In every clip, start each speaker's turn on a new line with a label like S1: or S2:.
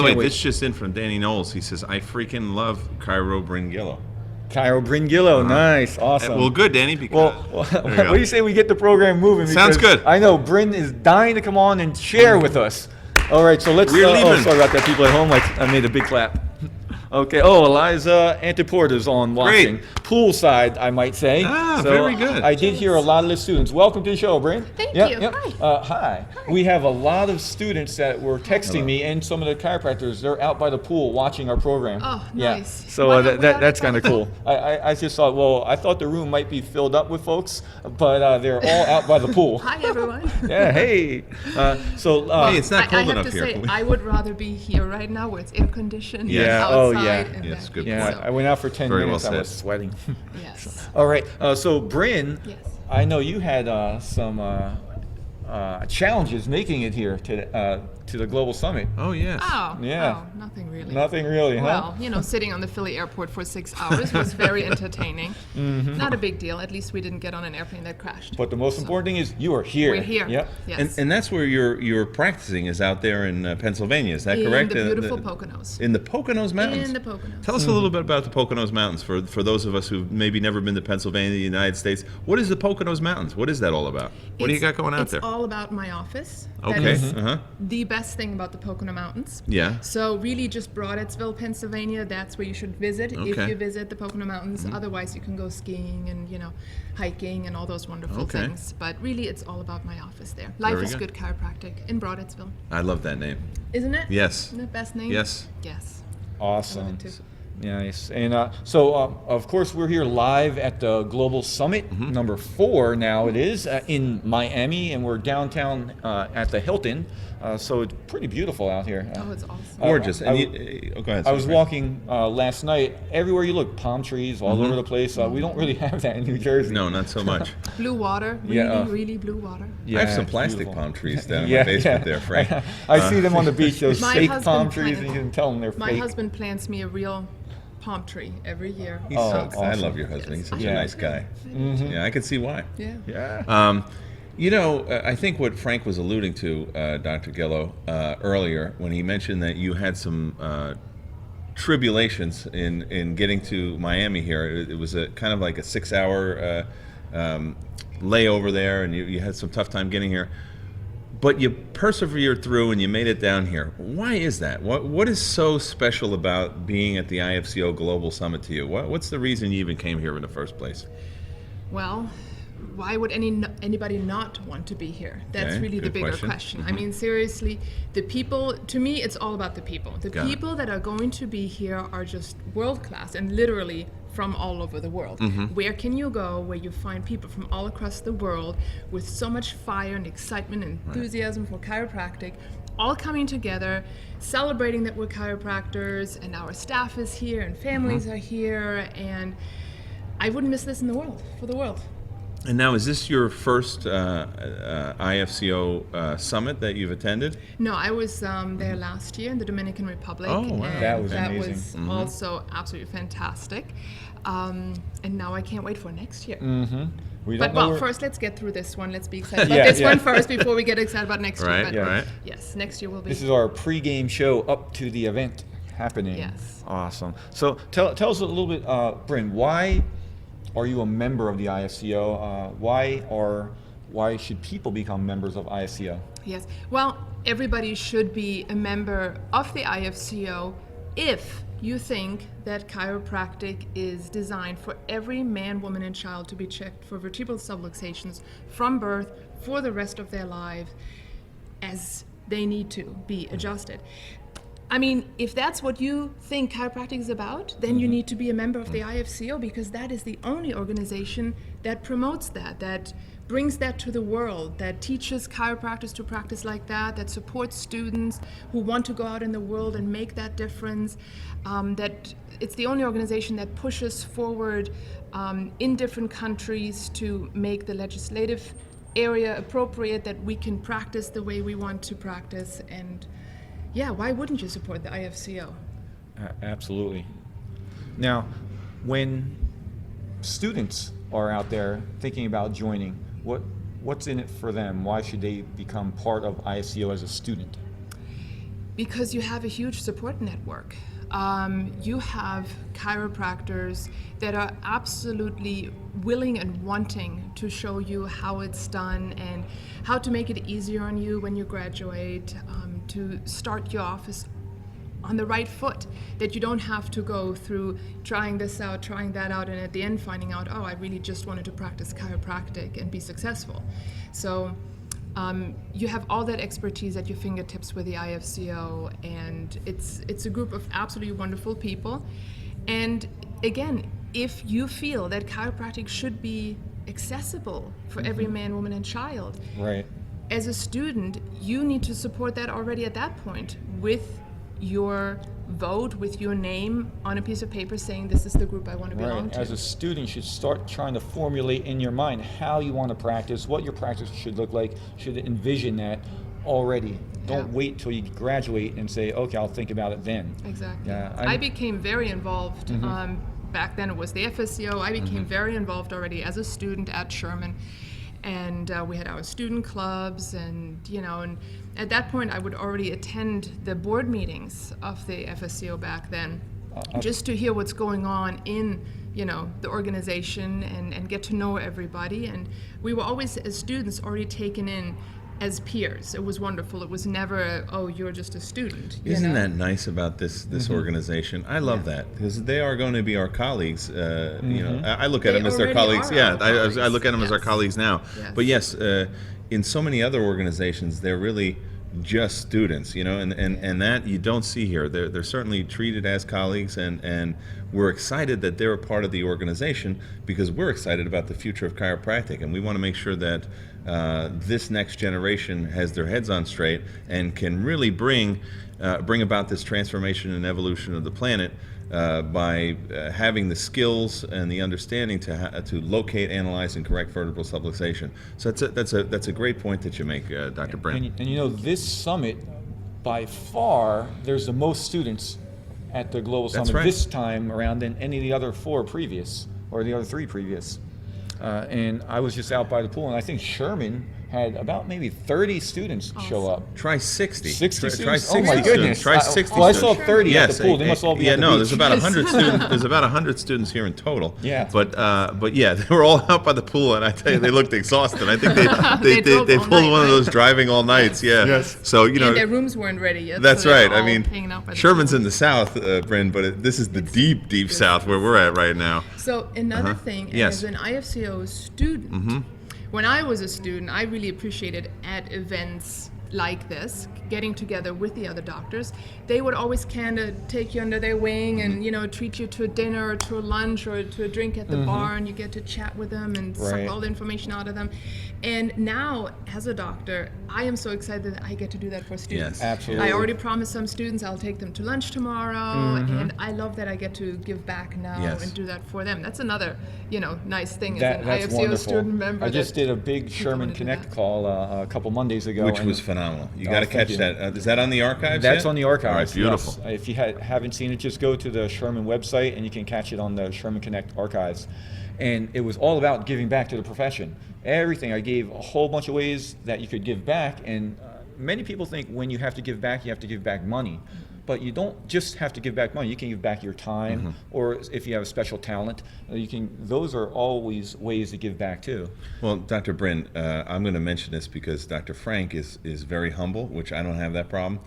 S1: the way,
S2: Can't wait.
S1: this just in from Danny Knowles. He says, I freaking love Chiro Bryn Gillow.
S2: Bryn Gillow, nice, awesome.
S1: Well, good, Danny, because...
S2: Well, what do you say we get the program moving?
S1: Sounds
S2: Because
S1: good.
S2: I know Bryn is dying to come on and share with us. All right, so let's...
S1: We're leaving.
S2: sorry about that, people at home. I made a big clap. Okay. Oh, Eliza Antiporta's on watching.
S1: Great.
S2: Poolside, I might say.
S1: Ah, very good.
S2: I did hear a lot of the students. Welcome to the show, Bryn.
S3: Thank
S2: Yep,
S3: you.
S2: Yep.
S3: Hi.
S2: Hi. We have a lot of students that were texting me, and some of the chiropractors. They're out by the pool watching our program.
S3: Oh,
S2: Yeah.
S3: nice.
S2: So
S3: Why not-
S2: that's kind of cool. I just thought, well, I thought the room might be filled up with folks, but they're all out by the pool.
S3: Hi, everyone.
S2: Yeah. Hey.
S1: Hey, it's not
S3: I
S1: cold
S3: have
S1: enough
S3: to
S1: here.
S3: say, I would rather be here right now where it's air conditioned.
S2: Yeah.
S3: Outside
S2: Oh, yeah.
S3: and
S1: Yes,
S3: that.
S1: good
S2: Yeah,
S1: point.
S2: I went out for 10
S1: Very well
S2: minutes. I was
S1: said.
S2: sweating.
S3: Yes.
S2: All right. So, Bryn,
S3: Yes.
S2: I know you had some challenges making it here to the Global Summit.
S1: Oh, yes.
S3: Oh,
S2: Yeah.
S3: oh, nothing really.
S2: Nothing really, huh?
S3: Well, sitting on the Philly airport for 6 hours was very entertaining.
S2: Mm-hmm.
S3: Not a big deal. At least we didn't get on an airplane that crashed.
S2: But the most important thing is you are here.
S3: We're here.
S2: Yep.
S3: Yes.
S1: And that's where you're practicing, is out there in Pennsylvania. Is that correct?
S3: In the beautiful Poconos.
S1: In the Poconos Mountains.
S3: In the Poconos.
S1: Tell us a little bit about the Poconos Mountains for those of us who've maybe never been to Pennsylvania, the United States. What is the Poconos Mountains? What is that all about? What do you got going out there?
S3: It's all about my office. That
S1: Okay.
S3: is
S1: Uh-huh.
S3: the best thing about the Pocono Mountains.
S1: Yeah.
S3: So really just Broadettsville, Pennsylvania, that's where you should visit if
S1: Okay.
S3: you visit the Pocono Mountains. Otherwise you can go skiing and, hiking and all those wonderful
S1: Okay.
S3: things. But really it's all about my office there. Life
S1: Very
S3: is
S1: good.
S3: Good Chiropractic in Broadettsville.
S1: I love that name.
S3: Isn't it?
S1: Yes.
S3: Isn't it the best name?
S1: Yes.
S3: Yes.
S2: Awesome.
S3: I love it too.
S2: Nice. And of course, we're here live at the Global Summit,
S1: Mm-hmm.
S2: number 4 now it is, in Miami, and we're downtown at the Hilton. So it's pretty beautiful out here.
S3: Oh, it's awesome.
S1: Gorgeous.
S2: I
S1: Go ahead.
S2: I was
S1: sorry.
S2: walking last night. Everywhere you look, palm trees all over the place. We don't really have that in New Jersey.
S1: Mm-hmm. No, not so much.
S3: Blue water. Really,
S2: Yeah,
S3: really blue water.
S2: Yeah,
S1: I have some
S2: it's
S1: plastic
S2: beautiful.
S1: palm trees down in my basement there, Frank.
S2: I see them on the beach, those
S3: My
S2: fake
S3: husband
S2: palm trees,
S3: planted-
S2: and you can tell them they're
S3: My
S2: fake.
S3: husband plants me a real palm tree every year.
S1: He's
S2: Oh,
S1: so, I
S2: awesome.
S1: love your husband. He's such
S2: Yeah.
S1: a nice guy. Yeah, I can see why.
S3: Yeah.
S2: Yeah.
S1: I think what Frank was alluding to, Dr. Gillow, earlier, when he mentioned that you had some tribulations in getting to Miami here. It was a kind of like a 6-hour layover there, and you had some tough time getting here. But you persevered through and you made it down here. Why is that? What is so special about being at the IFCO Global Summit to you? What's the reason you even came here in the first place?
S3: Well, why would anybody not want to be here? That's
S1: Okay,
S3: really the
S1: good
S3: bigger
S1: question.
S3: question. I mean, seriously, the people, to me, it's all about the people. The
S1: Got it.
S3: people that are going to be here are just world class and literally from all over the world. Where can you go where you find people from all across the world with so much fire and excitement and enthusiasm for chiropractic, all coming together, celebrating that we're chiropractors and our staff is here and families are here, and I wouldn't miss this in the world, for the world.
S1: And now, is this your first IFCO summit that you've attended?
S3: No, I was there last year in the Dominican Republic.
S1: Oh, wow.
S3: And
S2: That was
S3: that
S2: amazing.
S3: was also absolutely fantastic. And now I can't wait for next year.
S2: We
S3: But
S2: don't know
S3: well,
S2: where-
S3: first let's get through this one. Let's be excited about
S2: Yeah,
S3: this
S2: yeah.
S3: one first before we get excited about next
S1: Right,
S3: year. But
S1: right.
S3: yes, next year will be.
S2: This is our pre-game show up to the event happening.
S3: Yes.
S2: Awesome. So tell us a little bit, Bryn, why are you a member of the IFCO? Why should people become members of IFCO?
S3: Yes. Well, everybody should be a member of the IFCO if you think that chiropractic is designed for every man, woman, and child to be checked for vertebral subluxations from birth for the rest of their lives as they need to be adjusted. I mean, if that's what you think chiropractic is about, then you need to be a member of the IFCO, because that is the only organization that promotes that brings that to the world, that teaches chiropractors to practice like that supports students who want to go out in the world and make that difference, that it's the only organization that pushes forward in different countries to make the legislative area appropriate, that we can practice the way we want to practice. And yeah, why wouldn't you support the IFCO?
S2: Absolutely. Now, when students are out there thinking about joining, what's in it for them? Why should they become part of IFCO as a student?
S3: Because you have a huge support network. You have chiropractors that are absolutely willing and wanting to show you how it's done and how to make it easier on you when you graduate, to start your office on the right foot, that you don't have to go through trying this out, trying that out, and at the end finding out, oh, I really just wanted to practice chiropractic and be successful. So you have all that expertise at your fingertips with the IFCO, and it's a group of absolutely wonderful people. And again, if you feel that chiropractic should be accessible for every man, woman, and child,
S2: Right.
S3: as a student, you need to support that already at that point with your vote, with your name on a piece of paper saying this is the group I want to belong
S2: Right.
S3: to.
S2: As a student, you should start trying to formulate in your mind how you want to practice, what your practice should look like, should envision that already. Don't
S3: Yeah.
S2: wait till you graduate and say, okay, I'll think about it then.
S3: Exactly.
S2: Yeah,
S3: I became very involved. Back then it was the FSCO. I became very involved already as a student at Sherman. And we had our student clubs, and and at that point I would already attend the board meetings of the FSCO back then, just to hear what's going on in the organization and get to know everybody. And we were always, as students, already taken in as peers. It was wonderful. It was never, oh, you're just a student.
S1: Isn't that nice about this organization? I love that, because they are going to be our colleagues. I look at
S3: They
S1: them as their
S3: already
S1: colleagues.
S3: are
S1: Yeah,
S3: our
S1: I
S3: colleagues.
S1: look at them as our
S3: Yes.
S1: colleagues now.
S3: Yes.
S1: But yes, in so many other organizations, they're really just students, and that you don't see here. They're certainly treated as colleagues, and we're excited that they're a part of the organization, because we're excited about the future of chiropractic, and we want to make sure that this next generation has their heads on straight and can really bring about this transformation and evolution of the planet by having the skills and the understanding to locate, analyze, and correct vertebral subluxation. So that's a great point that you make, Dr. Bryn.
S2: And this summit, by far, there's the most students at the Global
S1: That's
S2: Summit
S1: right.
S2: this time around than any of the other 4 previous, or the other 3 previous. And I was just out by the pool, and I think Sherman had about maybe 30 students show up.
S1: Try 60.
S2: 60
S1: Try
S2: students?
S1: 60
S2: Oh my
S1: students.
S2: goodness.
S1: Try 60
S2: Well, I
S1: students.
S2: saw 30 at the pool. They must all be
S1: yeah,
S2: at the
S1: no,
S2: beach.
S1: there's about 100 students. There's about 100 students here in total.
S2: Yeah.
S1: But yeah, they were all out by the pool, and I tell you, they looked exhausted. I think
S3: They drove
S1: they
S3: all
S1: pulled
S3: night,
S1: one of
S3: right?
S1: those driving all nights. Yeah.
S2: Yes.
S1: So
S3: And their rooms weren't ready yet.
S1: that's
S3: so they're
S1: right. I
S3: all
S1: mean,
S3: hanging out by the
S1: Sherman's
S3: pool.
S1: in the south, Bryn, but this is the deep south where we're at right now.
S3: So another thing,
S1: Yes.
S3: as an IFCO student, when I was a student, I really appreciated at events like this, getting together with the other doctors. They would always kind of take you under their wing and treat you to a dinner or to a lunch or to a drink at the bar, and you get to chat with them and
S2: Right.
S3: suck all the information out of them. And now, as a doctor, I am so excited that I get to do that for students.
S1: Yes.
S2: Absolutely.
S3: I already promised some students I'll take them to lunch tomorrow, and I love that I get to give back now
S1: Yes.
S3: and do that for them. That's another, nice thing as
S2: That's
S3: an IFCO
S2: wonderful.
S3: student member.
S2: I just
S3: that
S2: did a big
S3: people
S2: Sherman
S3: wanna do
S2: Connect
S3: that.
S2: call a couple Mondays ago.
S1: Which
S2: and
S1: was phenomenal. You
S2: Oh,
S1: got to
S2: thank
S1: catch
S2: you.
S1: that. Is that on the archives?
S2: That's
S1: yet?
S2: on the archives.
S1: All right, beautiful.
S2: Yes. If you haven't seen it, just go to the Sherman website and you can catch it on the Sherman Connect archives. And it was all about giving back to the profession. Everything. I gave a whole bunch of ways that you could give back. And many people think when you have to give back, you have to give back money. But you don't just have to give back money. You can give back your time, or if you have a special talent, you can. Those are always ways to give back too.
S1: Well, Dr. Bryn, I'm going to mention this because Dr. Frank is very humble, which I don't have that problem.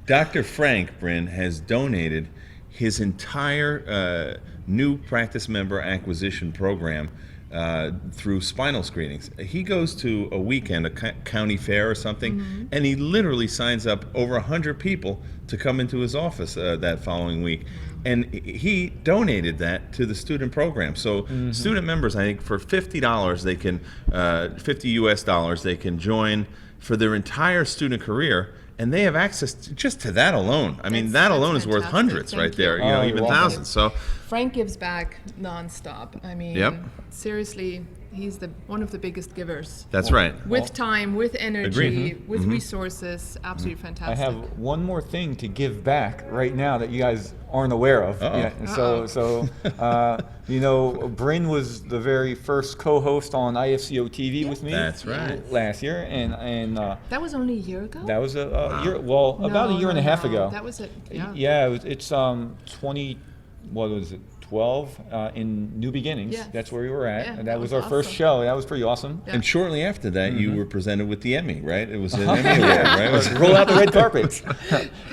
S1: Dr. Frank, Bryn, has donated his entire new practice member acquisition program through spinal screenings. He goes to a weekend, a county fair or something, and he literally signs up over 100 people to come into his office that following week. And he donated that to the student program. So student members, I think, for $50, they can, $50 US, they can join for their entire student career. And they have access just to that alone. I mean, that
S3: That's
S1: alone is worth
S3: fantastic.
S1: hundreds
S3: Thank
S1: right
S3: you.
S1: there,
S2: Oh, you're
S1: even
S2: welcome.
S1: thousands. So
S3: Frank gives back nonstop. I mean,
S1: Yep.
S3: seriously, he's one of the biggest givers.
S1: That's right.
S3: With time, with energy,
S1: Agreed.
S3: with resources, absolutely fantastic.
S2: I have one more thing to give back right now that you guys aren't aware of.
S1: Uh-oh.
S2: Yeah, so you know, Bryn was the very first co-host on IFCO-TV with me.
S1: That's right.
S2: Last year, and
S3: That was only a year ago?
S2: that was a year. Well, about a year and a half ago.
S3: That was it. Yeah.
S2: Yeah, it's 20. What was it? 12 in New Beginnings.
S3: Yes.
S2: That's where we were at,
S3: Yeah,
S2: and
S3: that
S2: that was
S3: was
S2: our first
S3: awesome.
S2: show. That was pretty awesome.
S3: Yeah.
S1: And shortly after that, you were presented with the Emmy, right? It was an Emmy award, right? It was-
S2: Roll out the red carpets.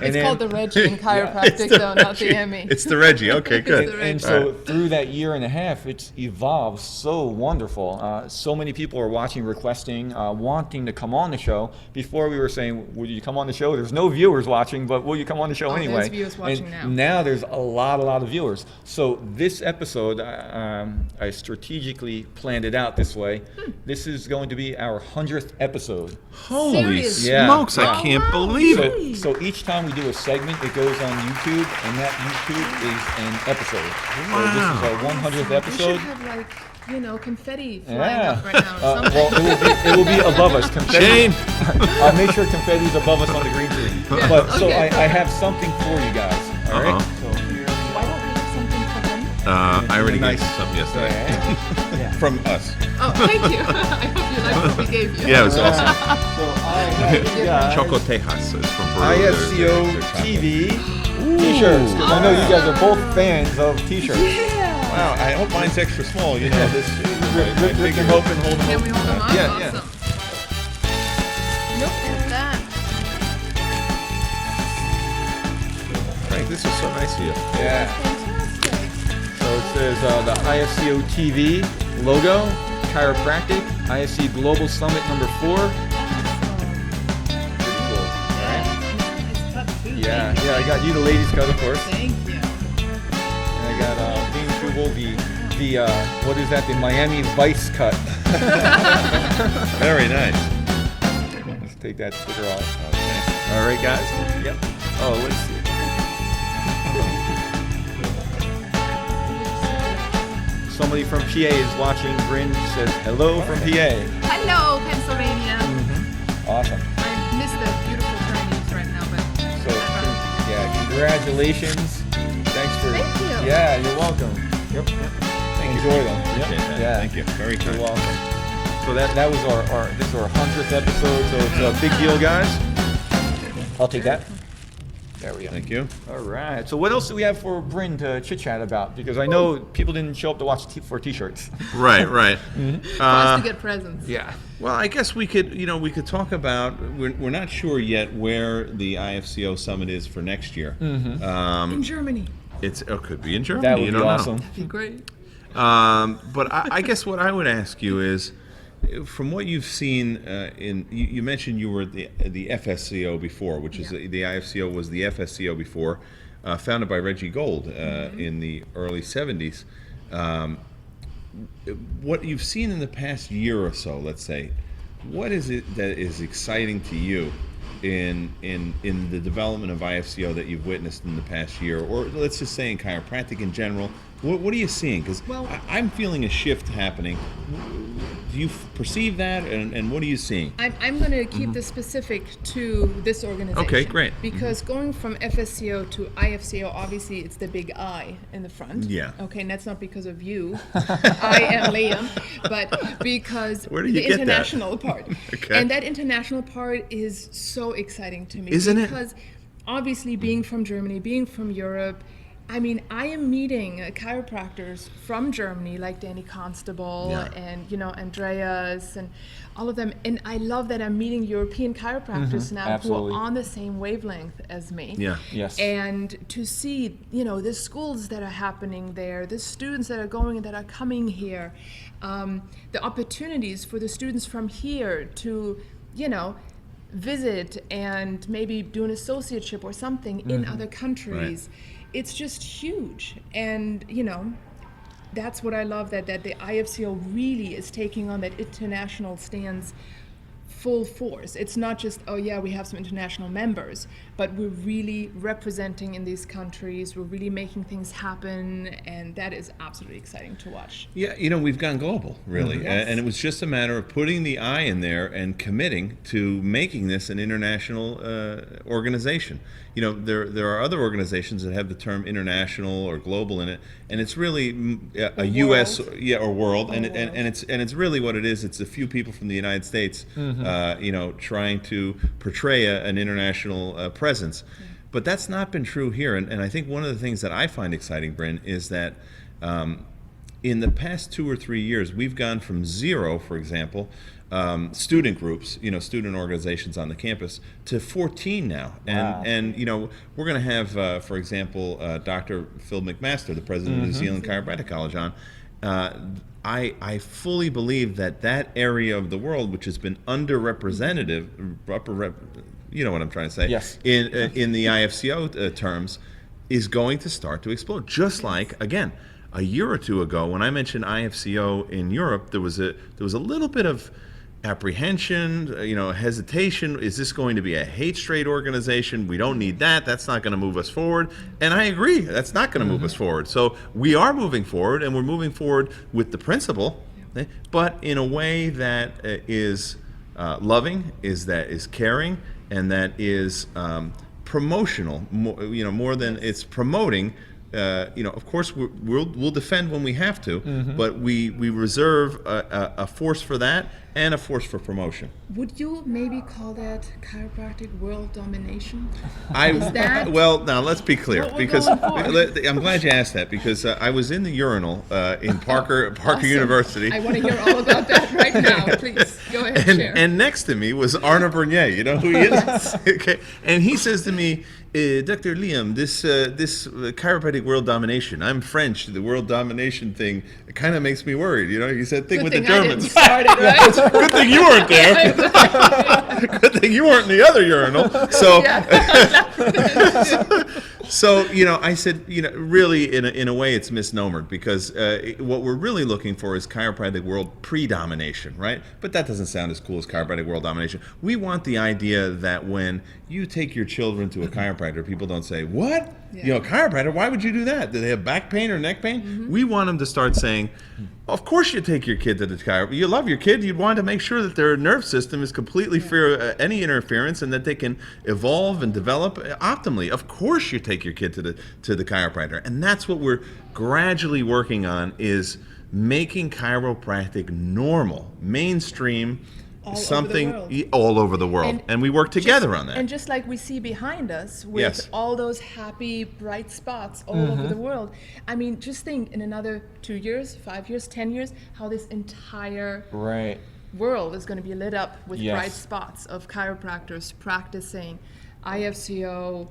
S3: It's called the Reggie in chiropractic, though, not the Emmy.
S1: It's the Reggie. Okay, good.
S3: the
S2: And
S3: Reggie.
S2: so through that year and a half, it's evolved so wonderful. So many people are watching, requesting, wanting to come on the show. Before we were saying, would you come on the show? There's no viewers watching, but will you come on the show
S3: Oh,
S2: anyway?
S3: there's viewers watching
S2: and
S3: now.
S2: now there's a lot of viewers. So this episode, I strategically planned it out this way. This is going to be our 100th episode.
S1: Holy
S3: Serious?
S2: Yeah.
S1: smokes,
S3: Oh,
S1: I can't
S3: wow.
S1: believe it.
S3: Really?
S2: So each time we do a segment, it goes on YouTube, and that YouTube is an episode. So this is our 100th
S3: We should
S2: episode.
S3: have, like, confetti flying
S2: Yeah.
S3: up right now or something.
S2: Well, it will be above us. Confetti.
S1: Shane.
S2: I'll make sure confetti is above us on the green screen.
S3: Yeah,
S2: But so
S3: okay.
S2: I have something for you guys. All right.
S1: Uh-oh.
S2: So here.
S3: Why don't we do something for them?
S1: I already
S2: Nice.
S1: gave you some yesterday.
S2: Yeah.
S1: From us.
S3: Oh, thank you. I hope you like what we gave you.
S1: Yeah, it was awesome.
S2: So I have you guys
S1: Choco Tejas is from Peru. They're
S2: IFCO-TV t-shirts, because I know you guys are both fans of t-shirts.
S3: Yeah.
S1: Wow, I hope mine's extra small. You know, this.
S2: Rip them open, hold them
S3: Can
S2: open.
S3: we hold them up?
S2: Yeah,
S3: Awesome.
S2: yeah.
S3: Look at that.
S1: Frank, this is so nice of you.
S2: Yeah.
S3: Fantastic.
S2: So it says the IFCO-TV logo, chiropractic, IFC Global Summit number 4. Pretty cool.
S3: Nice cut too.
S2: Yeah, yeah, I got you the ladies cut, of course.
S3: Thank you.
S2: And I got Dean Schubel, the what is that? The Miami Vice cut.
S1: Very nice.
S2: Let's take that sticker off.
S1: Okay.
S2: All right, guys. Yep. Oh, let's see. Somebody from PA is watching. Bryn says hello from PA.
S3: Hello, Pennsylvania.
S2: Awesome.
S3: I miss the beautiful Chinese right now, but
S2: So, yeah, congratulations. Thanks for.
S3: Thank you.
S2: Yeah, you're welcome. Yep. Enjoy them.
S1: Appreciate that.
S2: Yeah.
S1: Thank you. Very kind.
S2: You're welcome. So that was our this is our 100th episode, so it's a big deal, guys. I'll take that. There we go.
S1: Thank you.
S2: All right. So what else do we have for Bryn to chit chat about? Because I know people didn't show up to watch for t-shirts.
S1: Right, right.
S3: for us to get presents.
S2: Yeah.
S1: Well, I guess we could talk about. We're not sure yet where the IFCO summit is for next year.
S3: In Germany.
S1: It could be in Germany.
S2: That would
S1: you
S2: be
S1: don't
S2: awesome.
S3: That'd be great.
S1: know. But I guess what I would ask you is, from what you've seen you mentioned you were the FSCO before, which is
S3: Yeah.
S1: the IFCO was the FSCO before, founded by Reggie Gold in the early 70s. What you've seen in the past year or so, let's say, what is it that is exciting to you in the development of IFCO that you've witnessed in the past year, or let's just say in chiropractic in general? What are you seeing? Because
S3: Well-
S1: I'm feeling a shift happening. Do you perceive that, and what are you seeing?
S3: I'm going to keep this specific to this organization.
S1: Okay, great.
S3: Because going from FSCO to IFCO, obviously it's the big I in the front.
S1: Yeah.
S3: Okay, and that's not because of you. I am Liam, but because
S1: Where do you
S3: the
S1: get that?
S3: international part.
S1: Okay.
S3: And that international part is so exciting to me.
S1: Isn't it?
S3: Because obviously being from Germany, being from Europe, I mean, I am meeting chiropractors from Germany, like Danny Constable
S1: Yeah.
S3: and Andreas and all of them. And I love that I'm meeting European chiropractors now
S2: Absolutely.
S3: who are on the same wavelength as me.
S1: Yeah.
S2: Yes.
S3: And to see, the schools that are happening there, the students that are going, that are coming here, the opportunities for the students from here to, visit and maybe do an associateship or something in other countries. It's just huge. And, that's what I love, that the IFCO really is taking on that international stance full force. It's not just, oh yeah, we have some international members, but we're really representing in these countries, we're really making things happen, and that is absolutely exciting to watch.
S1: Yeah, we've gone global, really.
S3: Yes.
S1: And it was just a matter of putting the I in there and committing to making this an international organization. There are other organizations that have the term international or global in it, and it's really a U.S. or world, and it's really what it is. It's a few people from the United States, trying to portray an international presence. Yeah. But that's not been true here, and I think one of the things that I find exciting, Bryn, is that in the past 2 or 3 years, we've gone from 0, for example, student groups, student organizations on the campus, to 14 now. And we're going to have, for example, Dr. Phil McMaster, the president of New Zealand Chiropractic College, on. I fully believe that area of the world, which has been underrepresented, you know what I'm trying to say,
S2: yes,
S1: in the IFCO terms, is going to start to explode. Just like, again, a year or two ago, when I mentioned IFCO in Europe, there was a little bit of apprehension, hesitation. Is this going to be a hate straight organization? We don't need that. That's not going to move us forward. And I agree, that's not going to move us forward. So we are moving forward, and we're moving forward with the principle, but in a way that is loving, that is caring, and that is promotional, more than it's promoting. Of course, we'll defend when we have to, but we reserve a force for that and a force for promotion.
S3: Would you maybe call that chiropractic world domination?
S1: Well, now let's be clear, because I'm glad you asked that, because I was in the urinal in Parker
S3: Awesome.
S1: University.
S3: I want to hear all about that right now. Please go ahead and share.
S1: And next to me was Arnaud Bernier. You know who he is? Okay. And he says to me, Dr. Liam, this chiropractic world domination, I'm French, the world domination thing, it kind of makes me worried. He said, thing with the Germans.
S3: I didn't start it, right?
S1: Good thing you weren't there. Good thing you weren't in the other urinal. So, I said, really, in a way, it's misnomered, because what we're really looking for is chiropractic world predomination, right? But that doesn't sound as cool as chiropractic world domination. We want the idea that when you take your children to a chiropractor, people don't say, what?
S3: Yeah.
S1: Chiropractor, why would you do that? Do they have back pain or neck pain? We want them to start saying, of course you take your kid to the chiropractor. You love your kid. You'd want to make sure that their nerve system is completely free of any interference, and that they can evolve and develop optimally. Of course you take your kid to the chiropractor. And that's what we're gradually working on, is making chiropractic normal, mainstream, all over the world. And we work together on that.
S3: And just like we see behind us with
S1: Yes.
S3: all those happy, bright spots all over the world. I mean, just think in another 2 years, 5 years, 10 years, how this entire world is going to be lit up with bright spots of chiropractors practicing IFCO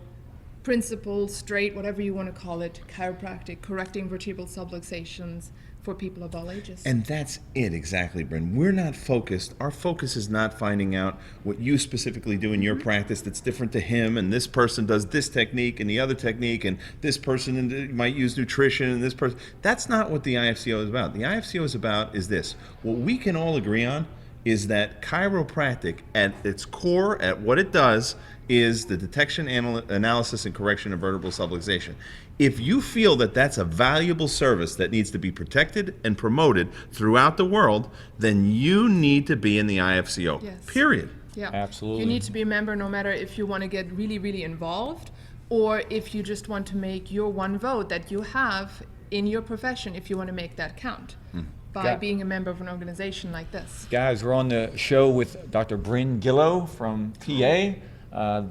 S3: principles, straight, whatever you want to call it, chiropractic, correcting vertebral subluxations for people of all ages.
S1: And that's it, exactly, Bryn. We're not focused. Our focus is not finding out what you specifically do in your practice that's different to him, and this person does this technique and the other technique, and this person might use nutrition, and this person. That's not what the IFCO is about. The IFCO is this. What we can all agree on is that chiropractic, at its core, at what it does, is the detection, analysis, and correction of vertebral subluxation. If you feel that that's a valuable service that needs to be protected and promoted throughout the world, then you need to be in the IFCO, period.
S3: Yeah,
S2: absolutely.
S3: You need to be a member no matter if you want to get really, really involved, or if you just want to make your one vote that you have in your profession, if you want to make that count. By being a member of an organization like this.
S2: Guys, we're on the show with Dr. Bryn Gillow from PA,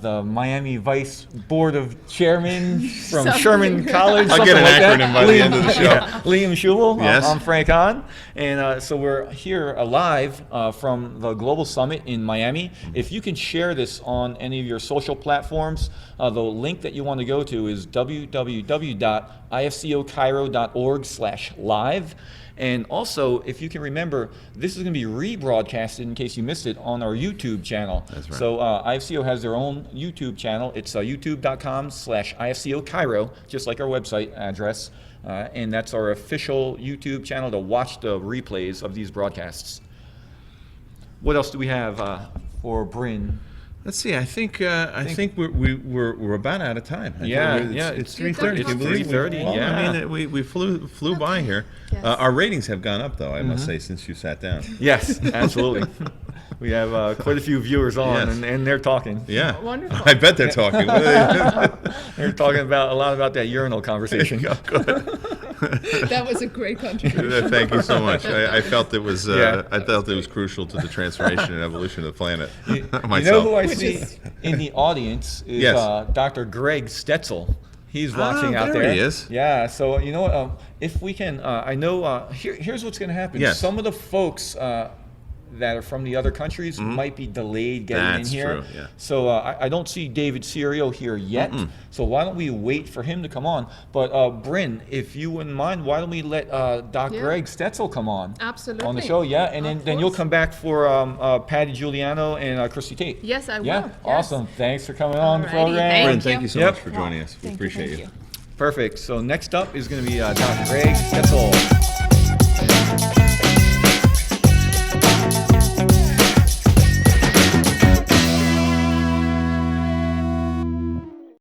S2: the Miami Vice Board of Chairman from Sherman College.
S1: I'll get an acronym by the end of the show.
S2: Liam Schubel.
S1: Yes.
S2: I'm Frank Hahn. And so we're here live from the Global Summit in Miami. If you can share this on any of your social platforms, the link that you want to go to is www.ifcochiro.org/live. And also, if you can remember, this is going to be rebroadcasted in case you missed it on our YouTube channel.
S1: That's right.
S2: So IFCO has their own YouTube channel. It's youtube.com/IFCOchiro, just like our website address. And that's our official YouTube channel to watch the replays of these broadcasts. What else do we have? for Bryn?
S1: Let's see. I think we're about out of time. I
S2: Yeah,
S1: think
S2: yeah,
S1: It's
S2: it's
S1: 3:30.
S3: It's
S2: 3:30,
S1: Well,
S2: yeah.
S1: I mean, we flew by here.
S3: Yes.
S1: Our ratings have gone up, though. I must say, since you sat down.
S2: Yes, absolutely. We have quite a few viewers on,
S1: Yes.
S2: and they're talking.
S1: Yeah.
S3: Wonderful.
S1: I bet they're talking.
S2: They're talking about a lot about that urinal conversation.
S3: That was a great contribution.
S1: Thank you so much. I felt it was.
S2: Yeah.
S1: I felt it was crucial to the transformation and evolution of the planet.
S2: You
S1: Myself.
S2: know who I
S3: Which
S2: see
S3: is-
S2: in the audience is
S1: Yes.
S2: Dr. Greg Stetzel. He's watching out
S1: there
S2: there.
S1: he is.
S2: Yeah. So you know what? If we can, I know. Here's what's going to happen.
S1: Yes.
S2: Some of the folks that are from the other countries might be delayed getting
S1: That's
S2: in here.
S1: true, yeah.
S2: So I don't see David Serio here yet. So why don't we wait for him to come on? But Bryn, if you wouldn't mind, why don't we let Doc
S3: Yeah.
S2: Greg Stetzel come on?
S3: Absolutely.
S2: On the show, yeah. And
S3: Of
S2: then you'll
S3: course.
S2: come back for Patty Giuliano and Christy Tate.
S3: Yes, I will.
S2: Yeah,
S3: Yes.
S2: awesome. Thanks for coming on the
S3: Alrighty,
S2: program.
S1: Bryn,
S3: Thank
S1: thank
S3: you.
S1: you so
S2: Yep.
S1: much for joining us. We
S3: Thank
S1: appreciate
S3: you.
S2: Perfect. So next up is going to be Dr. Greg Stetzel.